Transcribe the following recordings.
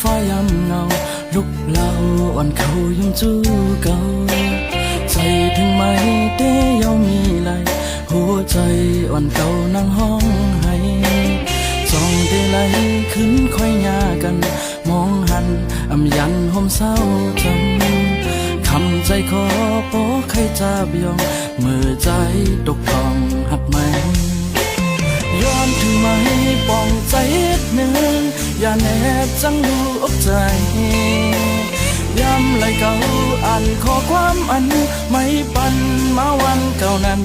ฟ้ายำเงาลุกเล่าอ่อนเขายังจู้เก่าใจถึงไม่ได้ยอมมีไหลหัวใจอ่อนเก่านั่งห้องให้จ้องได้ไหลขึ้นค่อยยากันมองหันอำยันห่มเศร้าจำคำใจขอโป้ใครจะบยองมือใจตกทองหักไหมย้อนถึงไหมปองใจหนึ่งอย่าแนบจังดูอกใจย้ำไหลเก่าอ่านข้อความอันไม่ปันมาวันเก่านั้น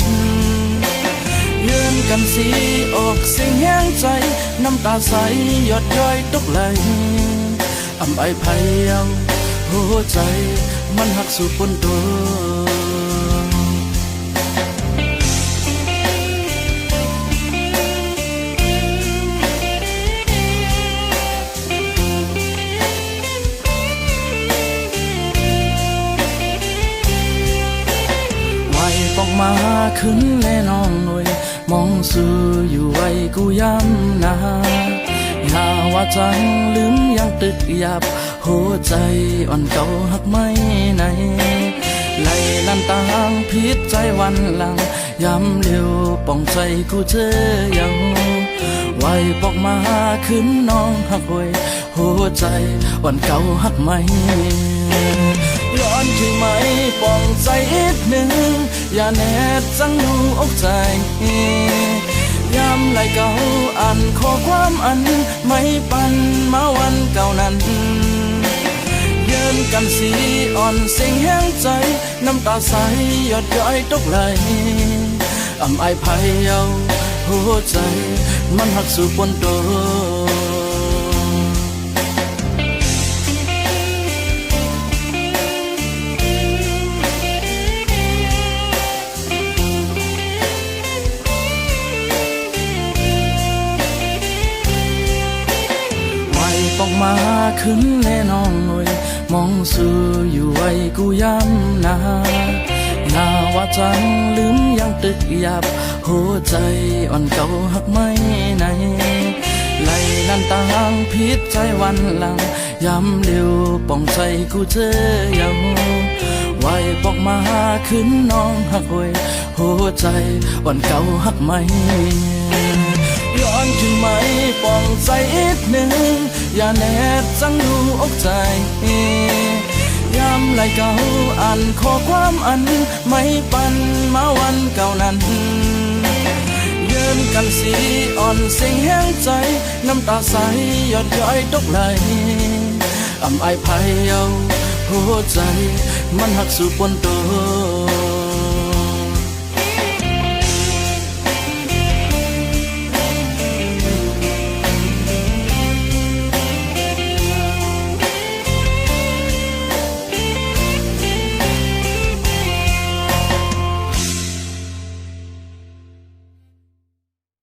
ยืนกันสีออกเสียงแห้งใจน้ำตาใสหยดย้อยตกไหลอำไอภัยเอาหัวใจมันหักสู่ปนตัวปอกมาขึ้นแน่นองหน่วยมองสู่อยู่ไว้กูย้ำนาอย่าว่าจังลืมยังตึกหยับหัวใจอ่อนเก่าหักไม่ไหนไหลลันตางพิษใจวันหลังย้ำเร็วป่องใจกูเจอยังไว้ปอกมาขึ้นน้องหักไว้หัวใจอ่อนเก่าหักไม่ย้อนถึงไหมปองใจอีกหนึ่งอย่าแนบจังดูอกใจย้ำไหลเก่าอ่านข้อความอันไม่ปันมาวันเก่านั้นยืนกันสีอ่อนเสียงแห้งใจน้ำตาใสหยดย้อยตกไหลอำไอภัยเอาหัวใจมันหักสู่ปนตัวปอกมาขึ้นแน่นองหน่วยมองสู่อยู่ไว้กูย้ำนาอย่าว่าจังลืมยังตึกหยับหัวใจอ่อนเก่าหักไม่ไหนไหลลันตางพิษใจวันหลังย้ำเร็วป่องใจกูเจอยังไว้ปอกมาขึ้นน้องหักไว้หัวใจอ่อนเก่าหักไม่ย้อนถึงไหมปองใจอีกหนึ่งอย่าแนบจังดูอกใจย้ำไหลเก่าอ่านข้อความอันไม่ปันมาวันเก่านั้นยืนกันสีอ่อนเสียงแห้งใจน้ำตาใสหยดย้อยตกไหลอำไอภัยเอาหัวใจมันหักสู่ปนตัว